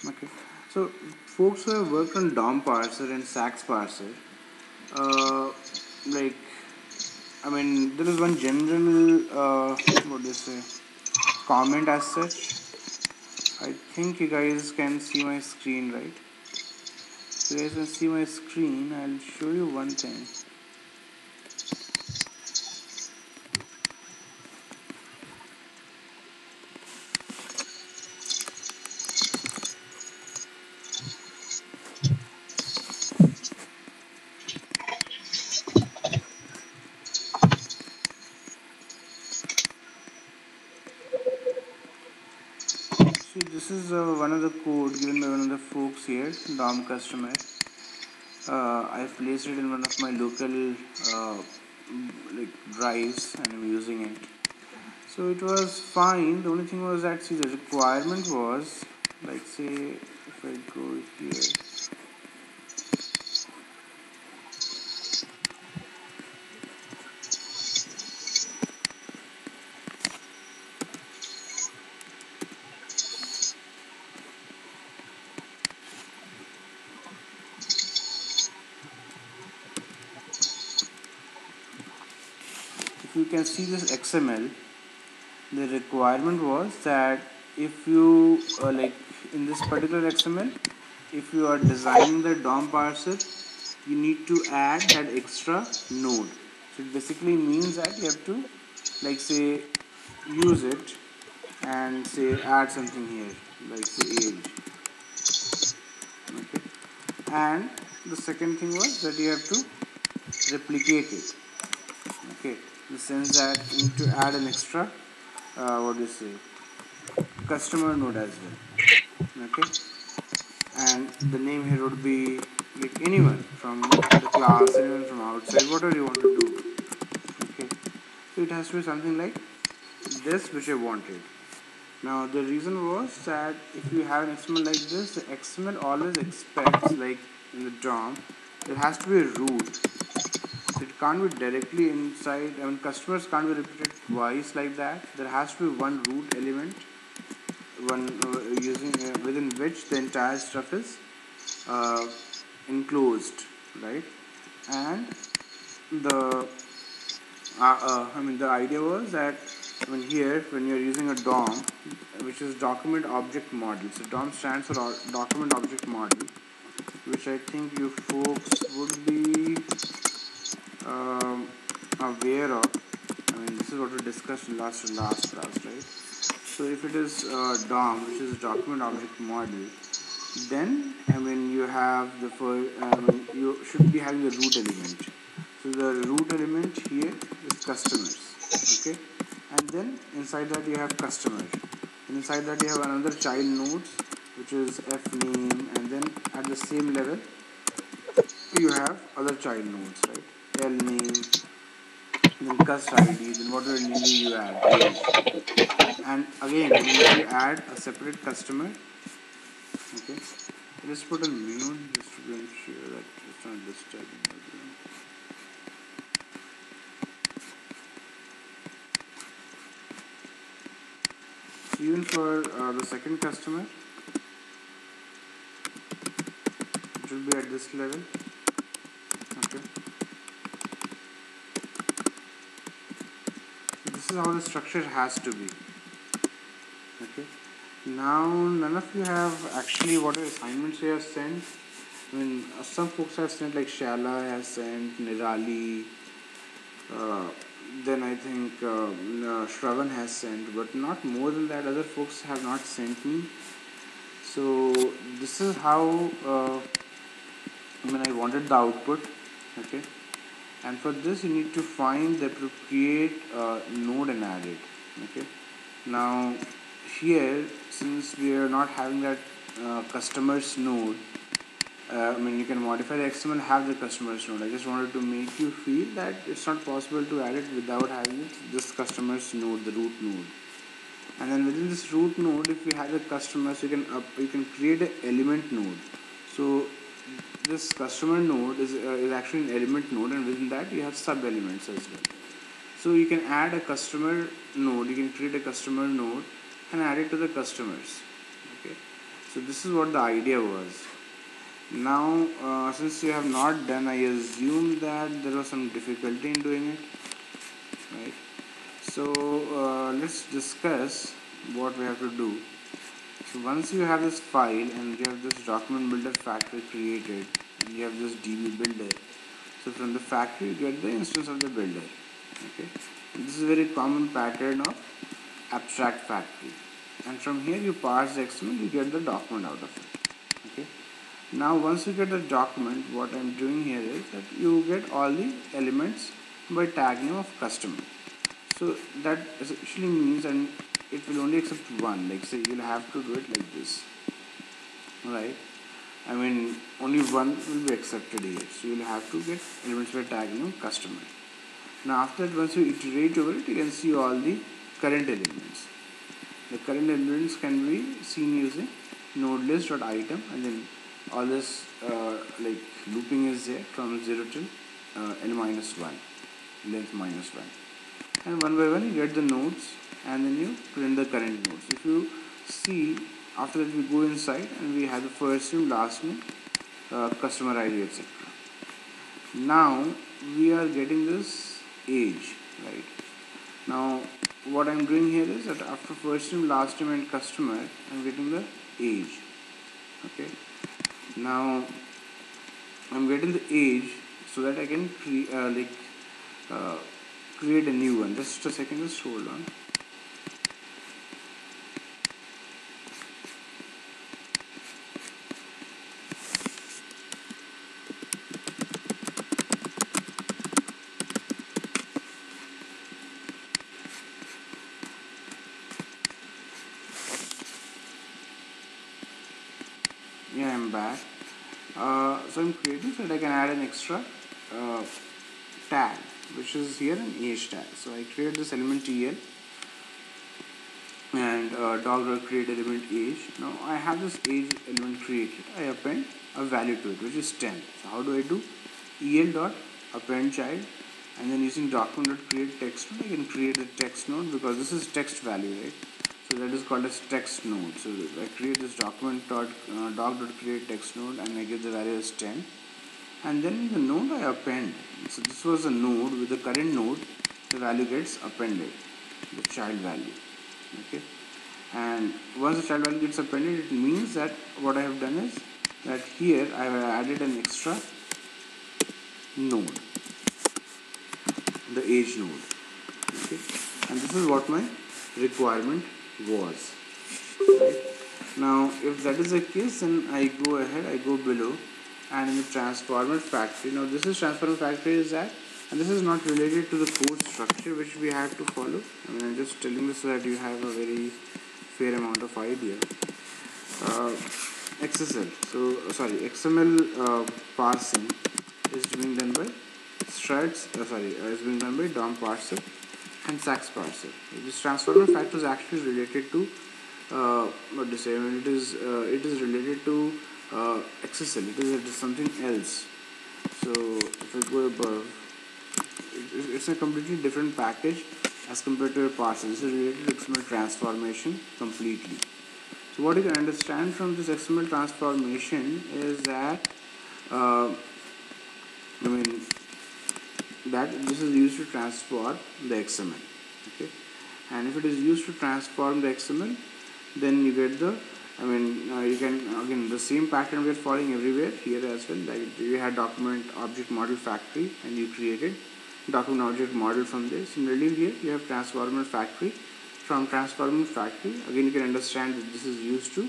Okay. So folks who have worked on DOM parser and SAX parser, uh, like, I mean, there is one general, what do you say, comment as such. I think you guys can see my screen, right? If you guys can see my screen, I'll show you one thing. See, this is one of the code given by one of the folks here, DOM customer. I've placed it in one of my local like drives and I'm using it. So it was fine. The only thing was that, see, the requirement was, like, say if I go here, if you can see this XML, the requirement was that if you like in this particular XML, if you are designing the DOM parser, you need to add that extra node. So it basically means that you have to, like, say, use it and say add something here, like say age. Okay. And the second thing was that you have to replicate it. Okay, in the sense that you need to add an extra what do you say, customer node as well. Okay, and the name here would be like anyone from the class, anyone from outside, whatever you want to do. Okay, so it has to be something like this which I wanted. Now the reason was that if you have an XML like this, the XML always expects, like in the DOM, there has to be a root. So it can't be directly inside. I mean, customers can't be repeated twice like that. There has to be one root element, one using within which the entire stuff is uh, enclosed, right? And the I mean, the idea was that when here, when you're using a DOM, which is document object model. So DOM stands for document object model, which I think you folks would be aware of. I mean, this is what we discussed last class, right? So if it is DOM, which is document object model, then I mean you have the you should be having the root element. So the root element here is customers, okay, and then inside that you have customer, and inside that you have another child nodes which is f name, and then at the same level you have other child nodes, right? L name, then cust id, then whatever new you add age, and again you need to add a separate customer. Okay, just put a mute just to ensure that it's not disturbing everyone. Even for the second customer, it will be at this level. Okay, so this is how the structure has to be. Okay, now none of you have actually what assignments you have sent. I mean, some folks have sent, like Shala has sent, Nirali, uh, then I think Shravan has sent, but not more than that. Other folks have not sent me. So this is how I mean I wanted the output. Okay, and for this you need to find the appropriate node and add it. Okay, now here, since we are not having that customers node, I mean, you can modify the XML, have the customers node. I just wanted to make you feel that it's not possible to add it without having this customers node, the root node. And then within this root node, if you have the customers, you can create an element node. So this customer node is actually an element node, and within that you have sub elements as well. So you can add a customer node. You can create a customer node and add it to the customers. So this is what the idea was. Now, since you have not done, I assume that there was some difficulty in doing it, right? So let's discuss what we have to do. So once you have this file and you have this document builder factory created, and you have this DB builder. So from the factory you get the instance of the builder. Okay, and this is a very common pattern of abstract factory. And from here you parse the XML, you get the document out of it. Okay. Now once you get the document, what I am doing here is that you get all the elements by tag name of customer. So that essentially means, and it will only accept one, like say you'll have to do it like this, right? I mean only one will be accepted here, so you'll have to get elements by tag name customer. Now after that, once you iterate over it, you can see all the current elements. The current elements can be seen using node list.item, and then all this like looping is there from 0 till n minus 1, length minus 1. And one by one you get the nodes, and then you print the current nodes. If you see, after that we go inside and we have the first name, last name, customer ID, etc. Now we are getting this age, right? Now what I am doing here is that after first name, last name and customer, I am getting the age. Okay. Now I am getting the age so that I can create a new one. Just a second, just hold on. Yeah, I'm back. So I'm creating so that I can add an extra tag, which is here an age tag. So I create this element TL and dog.create element age. Now I have this age element created. I append a value to it, which is 10. So how do I do? el.append child, and then using document.create text node, I can create the text node because this is text value, right? So that is called as text node. So I create this doc.create text node, and I give the value as 10. And then in the node I append. So this was a node. With the current node, the value gets appended, the child value. Okay. And once the child value gets appended, it means that what I have done is that here I have added an extra node, the age node. Okay. And this is what my requirement was. Right. Now if that is the case, then I go ahead, I go below, and in the transformer factory. Now this is transformer factory is that, and this is not related to the code structure which we have to follow. I mean, I'm just telling this so that you have a very fair amount of idea. XSL, so sorry, XML parsing is being done by struts. Is being done by DOM parser and SAX parser. This transformer factor is actually related to what to say? I mean, it is related to XSL. It is something else. So if I go above, it's a completely different package as compared to a parser. This is related to XML transformation completely. So what you can understand from this XML transformation is that that this is used to transform the XML. Okay, and if it is used to transform the XML, then you get the you can again the same pattern we are following everywhere here as well. Like you had document object model factory and you created document object model from there. Similarly here you have transformer factory. From transformer factory again you can understand that this is used to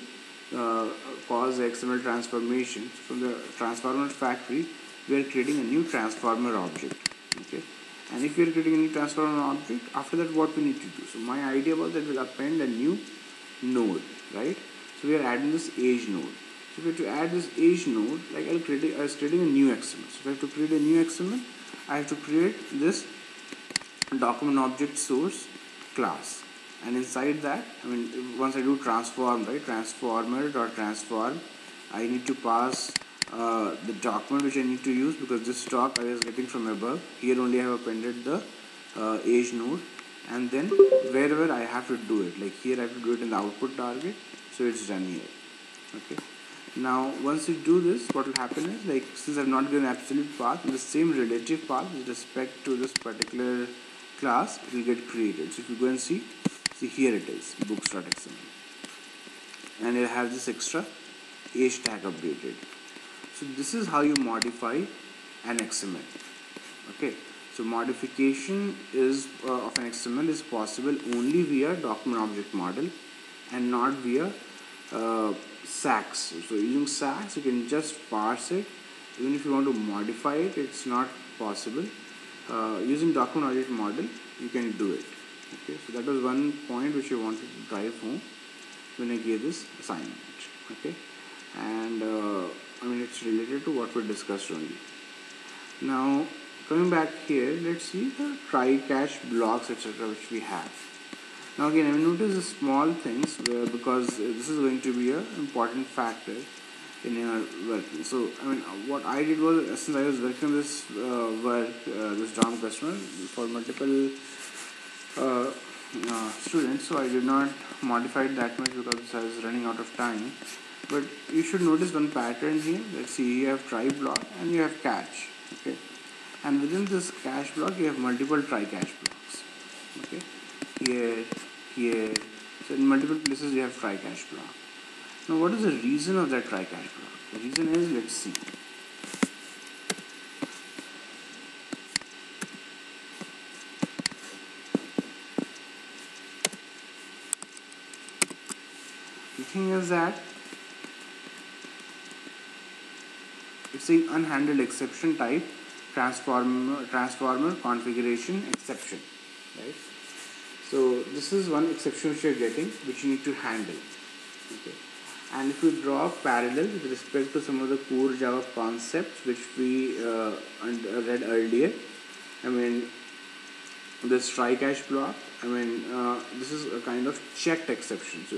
cause the XML transformation. From the transformer factory we are creating a new transformer object. Okay, and if you are creating a new transformer object, after that what we need to do? So my idea was that we'll append a new node, right? So we are adding this age node. So if we have to add this age node, like I was creating a new XML. So if I have to create a new XML, I have to create this document object source class, and inside that, once I do transform, right, transformer.transform, I need to pass the document which I need to use, because this stock I was getting from above. Here only I have appended the age node, and then wherever I have to do it, like here I have to do it in the output target, so it's done here. Okay. Now once you do this, what will happen is, like, since I've not given absolute path, the same relative path with respect to this particular class will get created. So if you go and see here it is, books.xml, and it has this extra age tag updated. So this is how you modify an XML. Okay, so modification is of an XML is possible only via document object model and not via SAX. So using SAX, you can just parse it. Even if you want to modify it, it's not possible. Using document object model, you can do it. Okay, so that was one point which I wanted to drive home when I gave this assignment. Okay, and I mean, it's related to what we discussed only. Now coming back here, let's see the try catch blocks, etc., which we have. Now again, I will notice the small things because this is going to be an important factor in your working. So I mean, what I did was, since I was working this this DOM customer for multiple students, so I did not modify it that much because I was running out of time. But you should notice one pattern here. Let's see, you have try block and you have catch. Okay, and within this catch block you have multiple try catch blocks. Okay, here, so in multiple places you have try catch block. Now what is the reason of that try catch block? The reason is, let's see. The thing is that it's an unhandled exception type transformer configuration exception, right? So this is one exception which you are getting, which you need to handle. Okay, and if you draw a parallel with respect to some of the core Java concepts which we read earlier, I mean, this try catch block, I mean, this is a kind of checked exception. So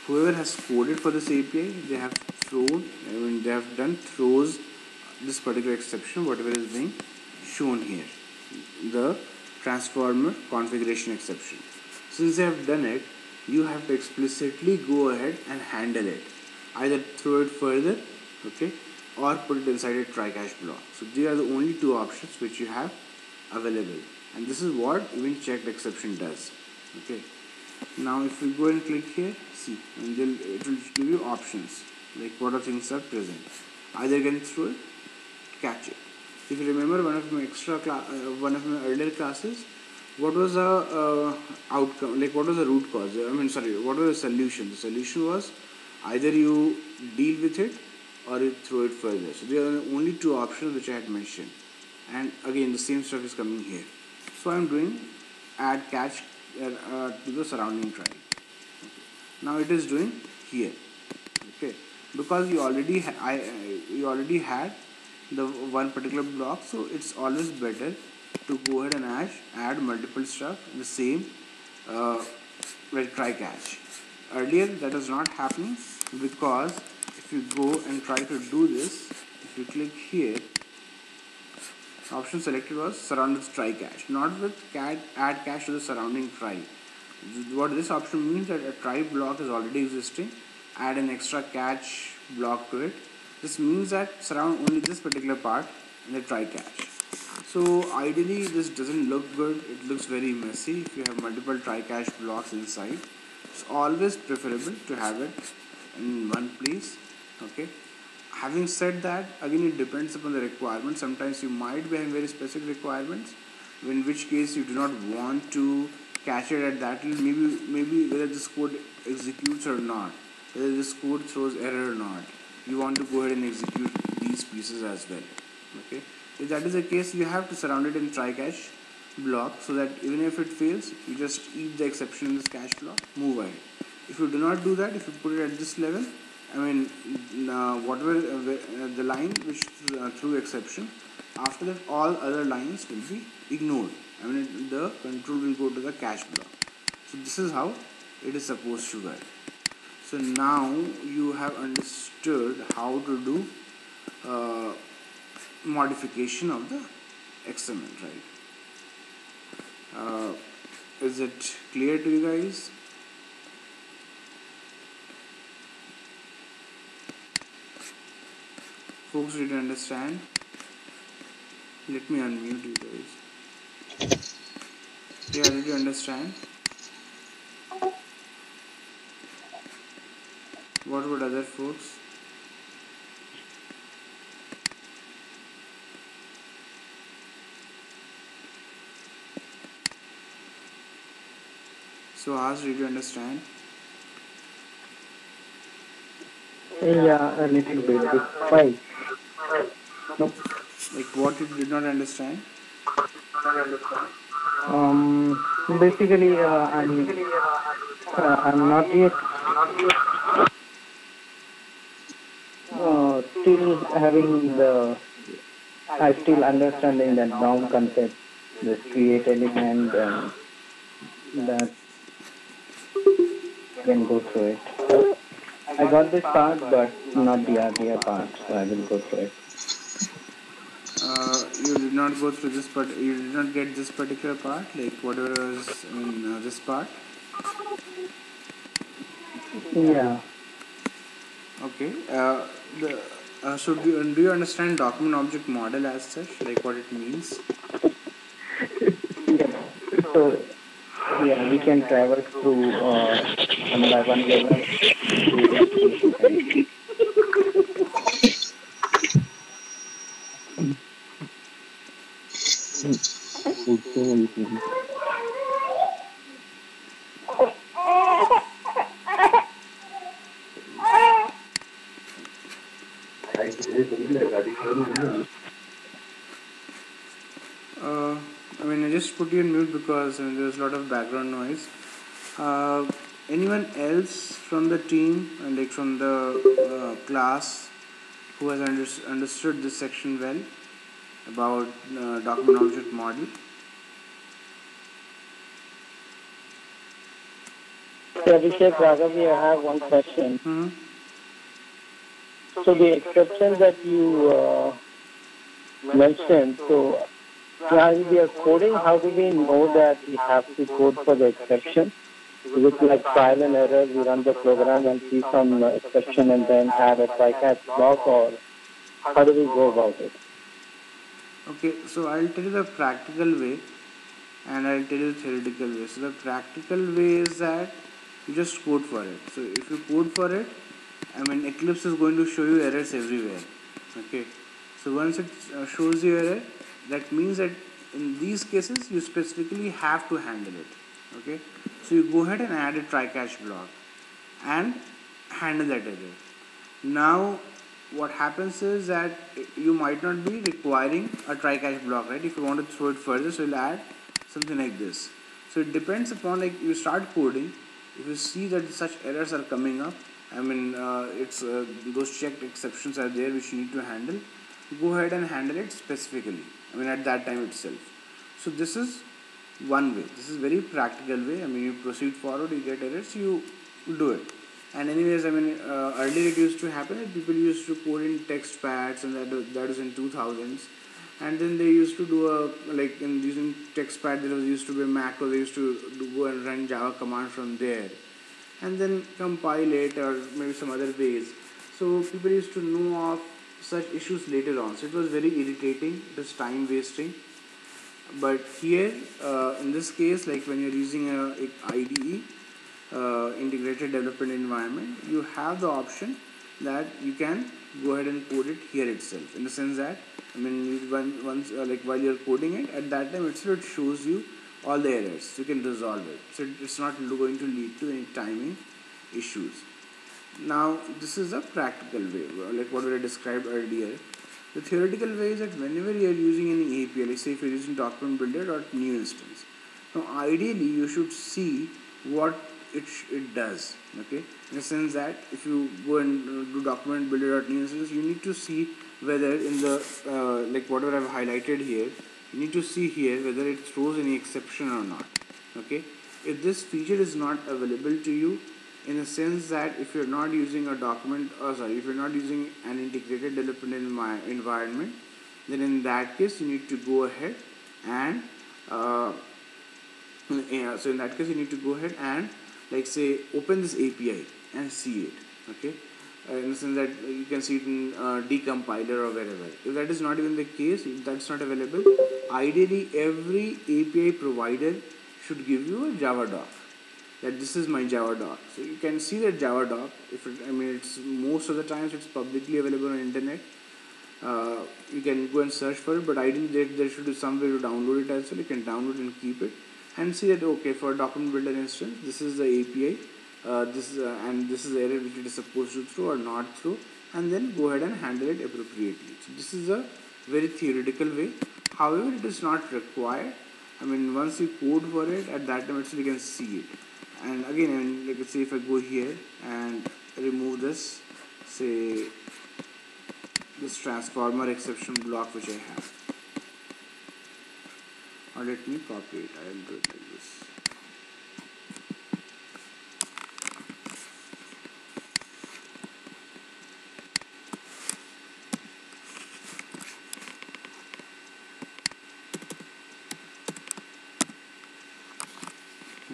whoever has coded for this API, they have they have done throws this particular exception, whatever is being shown here, the transformer configuration exception. Since they have done it, you have to explicitly go ahead and handle it, either throw it further, okay, or put it inside a try catch block. So these are the only two options which you have available, and this is what even checked exception does. Okay, now if we go and click here, see, and it will give you options like what are things are present. Either you can throw it, catch it. If you remember one of my earlier classes, what was the outcome? Like what was the root cause? I mean, sorry, what was the solution? The solution was either you deal with it or you throw it further. So there are only two options which I had mentioned, and again the same stuff is coming here. So I am doing add catch to the surrounding try. Okay. Now it is doing here. Okay, because you already had the one particular block, so it's always better to go ahead and add multiple stuff in the same like try catch. Earlier that was not happening, because if you go and try to do this, if you click here, option selected was surround with try catch, not with add catch to the surrounding try. What this option means that a try block is already existing, add an extra catch block to it. This means that surround only this particular part in the try catch. So ideally this doesn't look good, it looks very messy if you have multiple try catch blocks inside. It's always preferable to have it in one place. Okay, having said that, again it depends upon the requirement. Sometimes you might be having very specific requirements, in which case you do not want to catch it at that level. Maybe whether this code executes or not, whether this code throws error or not, you want to go ahead and execute these pieces as well. Okay, if that is the case, you have to surround it in try catch block, so that even if it fails, you just eat the exception in this catch block, move ahead. If you do not do that, if you put it at this level, I mean, whatever the line which threw exception, after that all other lines will be ignored. I mean, the control will go to the catch block. So this is how it is supposed to work. So now you have understood how to do modification of the XML, right? Is it clear to you guys? folks, did you understand? Let me unmute you guys. Yeah, did you understand? What would other folks? So ask, did you understand? Yeah, a little bit. Why? No. Like what you did not understand? Basically, I'm not yet still having the. I still understanding that DOM concept, this create element, and that can go through it. I got this part, but not the earlier part, so I will go through it. You did not go through this, but you did not get this particular part, like whatever was in this part. Yeah. Okay. So do you understand document object model as such, like what it means? Yes. So yeah, we can traverse through one by one level to reach the end. Uh, I just put you in mute because there's a lot of background noise. Uh, Anyone else from the team, like from the class, who has understood this section well about document object model? So Abhishek, Raghavi, I have one question. Hmm. So the exceptions that you mentioned, so while we are coding, how do we know that we have to code for the exception? Is it like trial and error? We run the program and see some exception and then add a try catch block, or how do we go about it? Okay, so I'll tell you the practical way and I'll tell you the theoretical way. So the practical way is that you just code for it. So if you code for it, Eclipse is going to show you errors everywhere. Okay, so once it shows you error, that means that in these cases you specifically have to handle it. Okay, so you go ahead and add a try catch block and handle that error. Now what happens is that you might not be requiring a try catch block, right? If you want to throw it further, so you'll add something like this. So it depends upon, like, you start coding, if you see that such errors are coming up, it's those checked exceptions are there which you need to handle, go ahead and handle it specifically, at that time itself. So this is one way, this is very practical way. You proceed forward, you get errors, you do it. And anyways, earlier it used to happen that people used to code in text pads, and that was in 2000s. And then they used to do like in using text pad, there was used to be a macro, they used to go and run Java command from there and then compile it, or maybe some other ways. So people used to know of such issues later on. So it was very irritating, it was time wasting. But here, in this case, like when you're using a IDE, integrated development environment, you have the option that you can go ahead and code it here itself. In the sense that, once like while you're coding it, at that time itself it shows you all the errors, so you can resolve it. So it's not going to lead to any timing issues. Now this is a practical way, like what we described earlier. The theoretical way is that whenever you are using any API, like say if you're using document builder or new instance, now ideally you should see what it does. Okay, in the sense that if you go and do document builder or new instance, you need to see whether in the like whatever I've highlighted here, you need to see here whether it throws any exception or not. Okay, if this feature is not available to you, in the sense that if you're not using a document, if you're not using an integrated development environment, then in that case you need to go ahead and yeah, so in that case you need to go ahead and, like, say, open this API and see it. Okay, in the sense that you can see it in decompiler or wherever. If that is not even the case, if that's not available, ideally every API provider should give you a Java doc. That this is my Java doc. So you can see that Java doc. If it, I mean, it's most of the times it's publicly available on internet. You can go and search for it, but ideally there should be some way to download it as well. You can download and keep it, and see that okay, for a document builder instance, this is the API, and this is the error which it is supposed to throw or not throw, and then go ahead and handle it appropriately. So this is a very theoretical way. However, it is not required. I mean, once you code for it, at that time itself you can see it. And again, I mean, like let's say if I go here and remove this, say this transformer exception block which I have, or let me copy it. I will do it like this.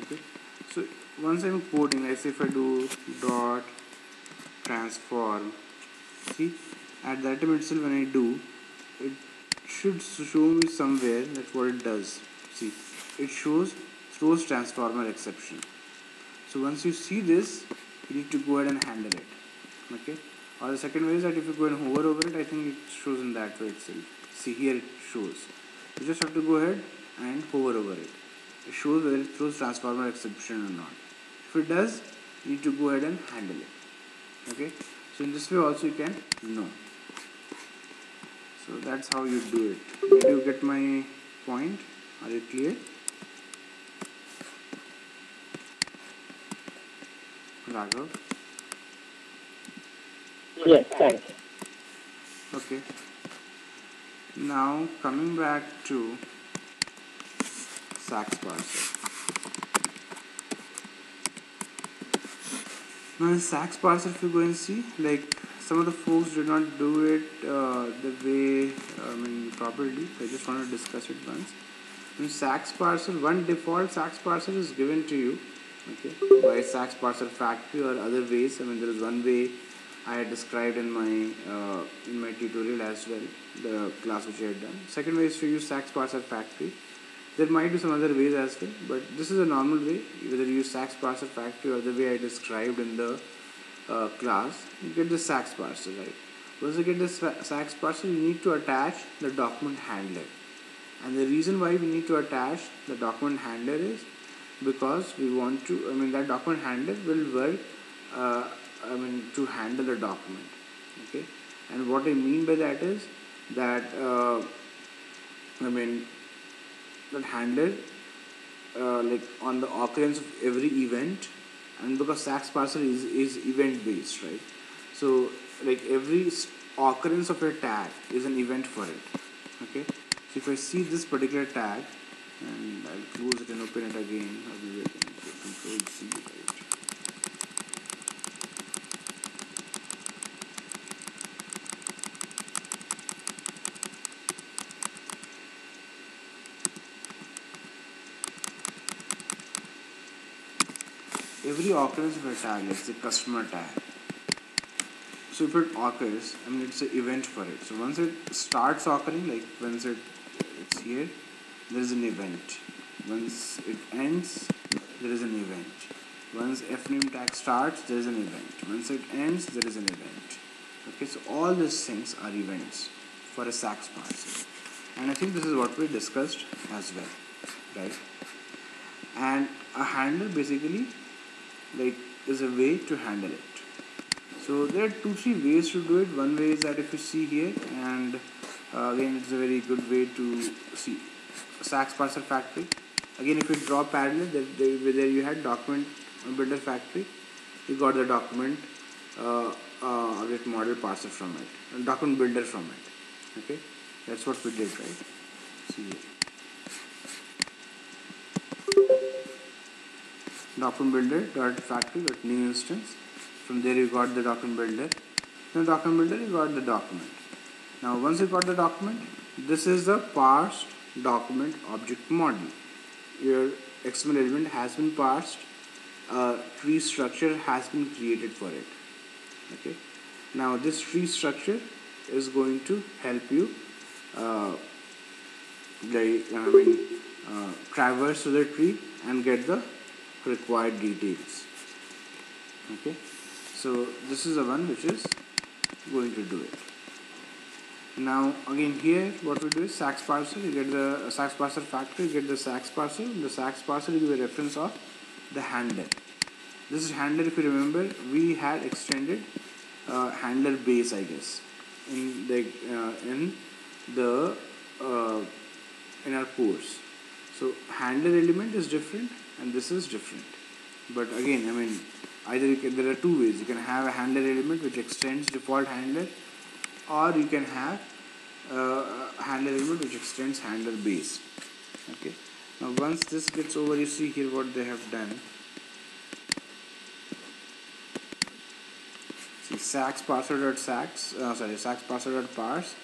Okay, so once I'm coding, let's say if I do dot transform, see, at that time itself when I do, it should show me somewhere. That's what it does. See, it throws transformer exception. So once you see this, you need to go ahead and handle it. Okay, or the second way is that if you go and hover over it, I think it shows in that way itself. See, here it shows. You just have to go ahead and hover over it. It shows whether it throws transformer exception or not. If it does, you need to go ahead and handle it. Okay, so in this way also you can know. So that's how you do it. Did you get my point? Are you clear? Raghav? Yes, thanks. Okay. Now coming back to SAX parser. Now in SAX parser, if you go and see, like some of the folks did not do it the way, properly. So I just want to discuss it once. In SAX parser, one default SAX parser is given to you, okay, by SAX parser factory or other ways. I mean, there is one way I had described in my tutorial as well, the class which I had done. Second way is to use SAX parser factory. There might be some other ways as well, but this is a normal way. Whether you use SAX parser factory or the way I described in the class, you get the SAX parser, right? Once you get the SAX parser, you need to attach the document handler. And the reason why we need to attach the document handler is because we want to, that document handler will work, to handle the document. Okay, and what I mean by that is that, that handler, like on the occurrence of every event, and because SAX parser is event based, right? So like every occurrence of a tag is an event for it. Okay, so if I see this particular tag, and I'll close it and open it again, I'll be waiting for Control C, right? Every occurrence of a tag, let's say customer tag. So if it occurs, it's an event for it. So once it starts occurring, like once it's here, there is an event. Once it ends, there is an event. Once fname tag starts, there is an event. Once it ends, there is an event. Okay, so all these things are events for a SAX parser. And I think this is what we discussed as well, right? And a handler basically is a way to handle it. So there are 2-3 ways to do it. One way is that if you see here, and again it's a very good way to see SAX parser factory. Again, if you draw parallel, there you had document builder factory, you got the document model parser from it, document builder from it. Okay, that's what we did, right? See here. Document builder dot factory dot new instance. From there you got the document builder. Then document builder you got the document. Now once you got the document, this is the parsed document object model. Your XML element has been parsed. Tree structure has been created for it. Okay. Now this tree structure is going to help you traverse to the tree and get the required details. Okay, so this is the one which is going to do it. Now again here what we do is SAX parser, you get the SAX parser factor, you get the SAX parser. The SAX parser will give a reference of the handler. This is handler, if you remember, we had extended handler base, I guess, in the in our course. So handler element is different and this is different. But again, I mean, there are two ways. You can have a handler element which extends default handler, or you can have a handler element which extends handler base. Okay. Now once this gets over, you see here what they have done. See SAX parser.SAX, SAX parser.parse,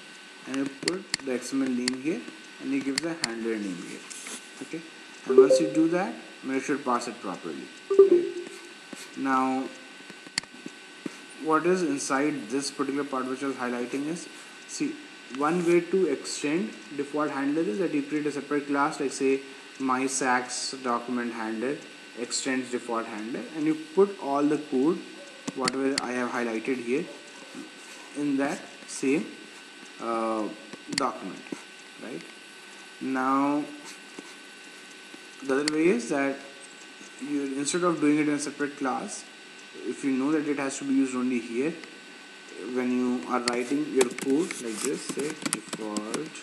and you put the XML name here, and you give the handler name here. Okay. And once you do that, make sure parse it properly. Okay. Now, what is inside this particular part which I was highlighting is, see, one way to extend default handler is that you create a separate class, like say my SAX document handler extends default handler, and you put all the code whatever I have highlighted here in that same document, right? Now the other way is that you, instead of doing it in a separate class, if you know that it has to be used only here, when you are writing your code like this, say default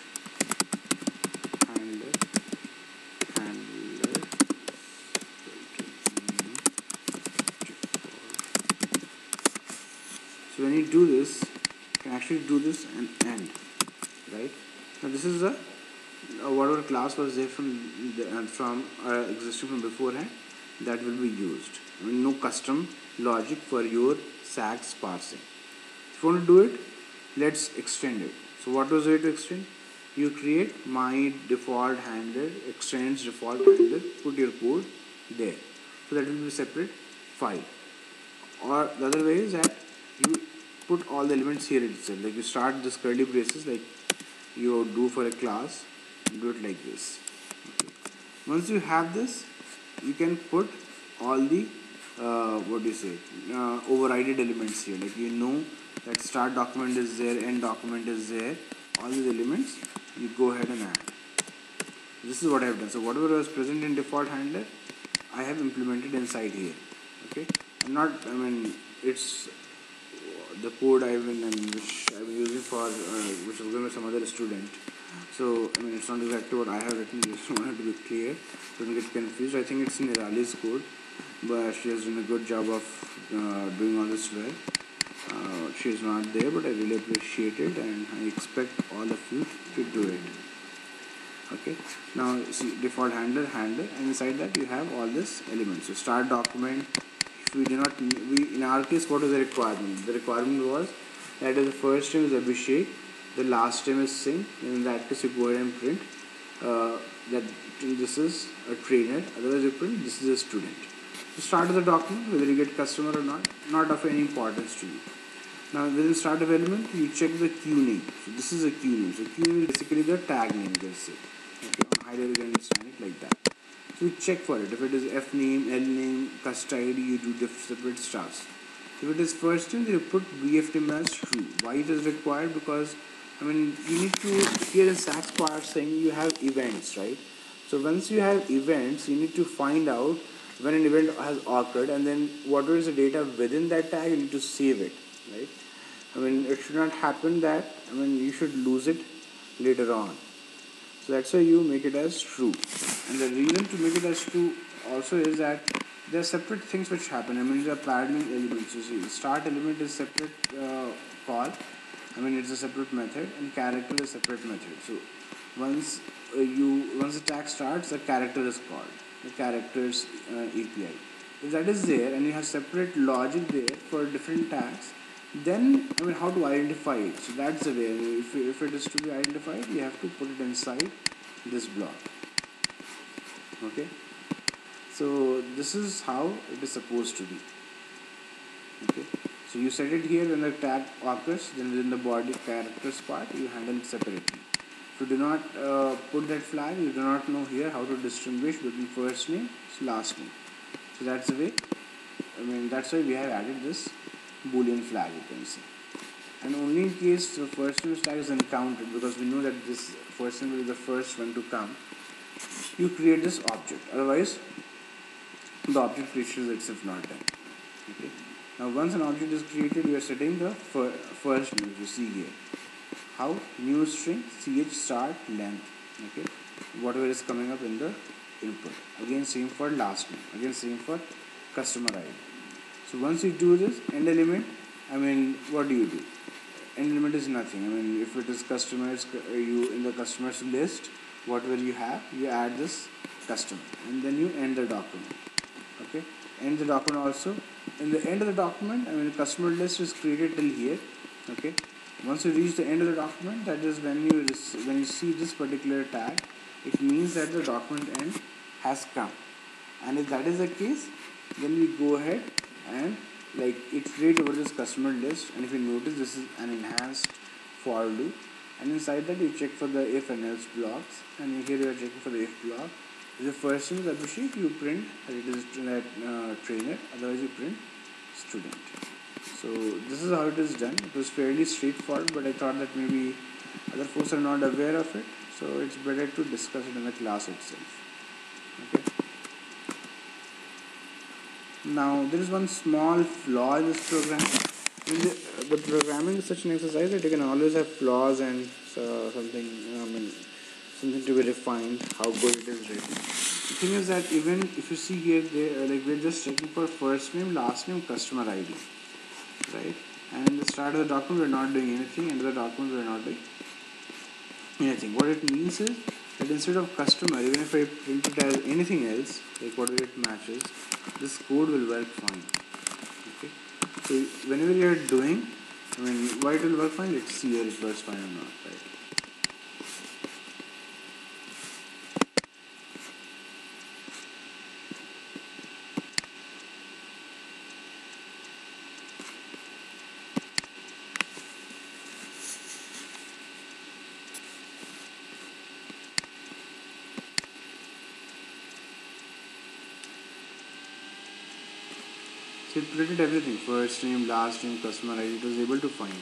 handler so when you do this, you can actually do this and end, right? Now this is the whatever class was there from existing from beforehand, that will be used. I mean, no custom logic for your SAX parsing. If you want to do it, let's extend it. So what was the way to extend? You create my default handler extends default handler, put your code there. So that will be a separate file. Or the other way is that you put all the elements here itself. Like you start this curly braces like you do for a class, do it like this. Okay. Once you have this, you can put all the overrided elements here. Like you know that start document is there, end document is there. All these elements you go ahead and add. This is what I have done. So whatever was present in default handler, I have implemented inside here. Okay. It's the code which I've been using for which was given by some other student. So I mean, it's not exactly what I have written. Just wanted to be clear, don't get confused. I think it's in Nirali's code, but she has done a good job of doing all this well. She is not there, but I really appreciate it, and I expect all of you to do it. Okay. Now see default handler, and inside that you have all this elements. So start document. If we do not, in our case, what was the requirement? The requirement was that the first name is Abhishek, the last name is Singh. In that case, you go ahead and print that this is a trainer. Otherwise, you print this is a student. So start of the document, whether you get customer or not of any importance to you. Now within start of element, you check the queue name. So this is a queue name. So queue name is basically the tag name, let's say. Okay, on high level you can understand it like that. So you check for it. If it is F name, L name, cust ID, you do the separate stars. If it is first name, then you put VF name as true. Why it is required? Because I mean, you need to, here in SAX parsing, you have events, right? So once you have events, you need to find out when an event has occurred, and then whatever is the data within that tag, you need to save it, right? I mean, it should not happen that, I mean, you should lose it later on. So that's why you make it as true. And the reason to make it as true also is that there are separate things which happen. I mean, there are paralleling elements. You see, start element is separate call. I mean, it's a separate method, and character is a separate method. So once the tag starts, the character is called, the characters API. If that is there and you have separate logic there for different tags, then I mean, how to identify it? So that's the way. I mean, if it is to be identified, you have to put it inside this block. Okay. So this is how it is supposed to be. Okay. So you set it here when the tag occurs, then within the body characters part you handle it separately. If you do not put that flag, you do not know here how to distinguish between first name and last name. So that's the way, that's why we have added this boolean flag, you can see. And only in case the first name tag is encountered, because we know that this first name will be the first one to come, you create this object. Otherwise, the object creation is itself not done. Okay. Now, once an object is created, we are setting the first name. You see here how new string ch start length. Okay, whatever is coming up in the input. Again, same for last name. Again, same for customer ID. So once you do this end element, what do? End element is nothing. If it is customers, you in the customers list, whatever you have, you add this customer, and then you end the document. Okay, end the document also. In the end of the document, customer list is created till here. Okay, once you reach the end of the document, that is when you see this particular tag, it means that the document end has come. And if that is the case, then we go ahead and iterate over this customer list. And if you notice, this is an enhanced for loop, and inside that you check for the if and else blocks, and here you are checking for the if block. If the first name is Abhishek, you print that it is trainer, otherwise you print student. So this is how it is done. It was fairly straightforward, but I thought that maybe other folks are not aware of it, so it's better to discuss it in the class itself. Okay. Now there is one small flaw in this program. The programming is such an exercise that you can always have flaws and something to be refined how good it is written. The thing is that even if you see here, we're just checking for first name, last name, customer ID, right? And in the start of the document we're not doing anything, end of the document we're not doing anything. What it means is that instead of customer, even if I print it as anything else, like whatever it matches, this code will work fine. Okay. So whenever you are doing, why it will work fine, let's see whether it works fine or not, right? So it printed everything, first name, last name, customer ID, it was able to find.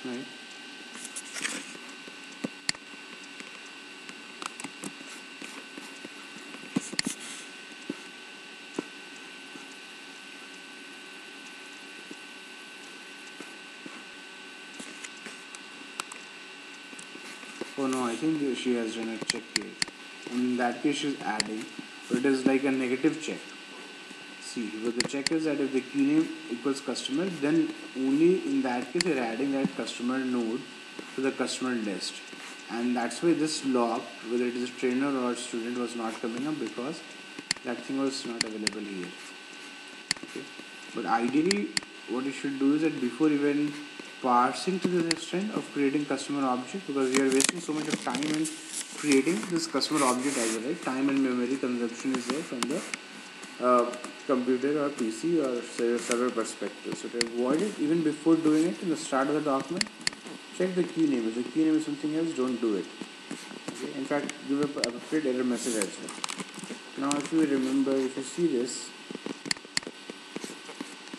Right? Oh no, I think she has done a check here. In that case she is adding, but it is like a negative check. See, what the check is that if the key name equals customer, then only in that case you're adding that customer node to the customer list. And that's why this log, whether it is trainer or student, was not coming up, because that thing was not available here. Okay. But ideally what you should do is that before even parsing to this extent of creating customer object, because we are wasting so much of time in creating this customer object as well, right? Time and memory consumption is there from the computer or PC or server perspective. So to avoid it, even before doing it in the start of the document, check the key name. If the key name is something else, don't do it. Okay? In fact, give a appropriate error message as well. Now if you remember, if you see this,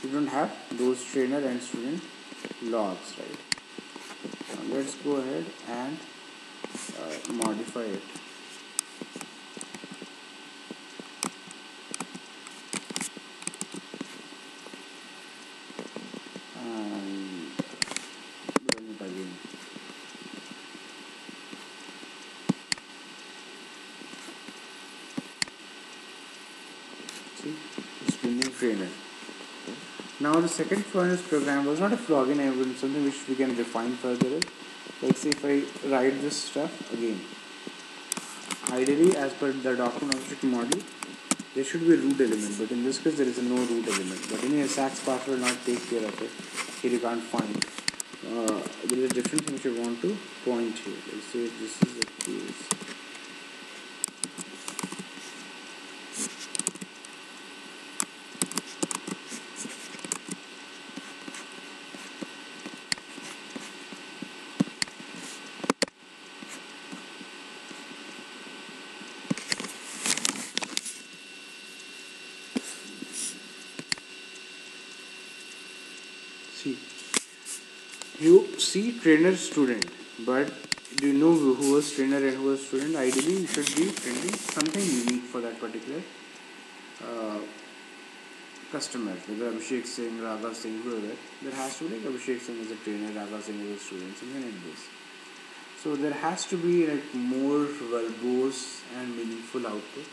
you don't have those trainer and student logs, right? Now let's go ahead and modify it. And run it again. See, it's printing trainer. Now the second furnace program was not a plugin, something which we can refine further. Let's see if I write this stuff again. Ideally, as per the document object model, there should be a root element, but in this case there is no root element. But in a SAX parser will not take care of it. Here you can't find. There is a different thing which I want to point here. Let's say this is the case. see, you see trainer student, but do you know who was trainer and who was student? Ideally, you should be printing something unique for that particular uh, customer, whether Abhishek Singh, Raga Singh, whoever. There has to be like Abhishek Singh as a trainer, Raga Singh as a student, something like this. So there has to be like more verbose and meaningful output.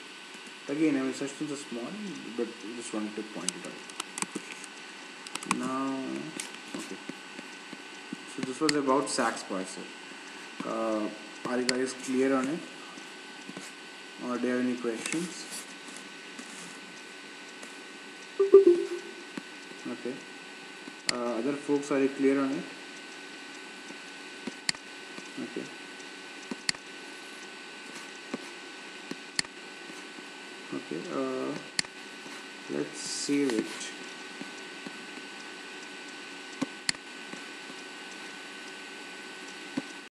Again, I mean, such things are small, but just wanted to point it out. Now, okay. So this was about SAX parser. Are you guys clear on it? Or do you have any questions? Okay. Other folks, are you clear on it? Okay. Okay. Let's save it.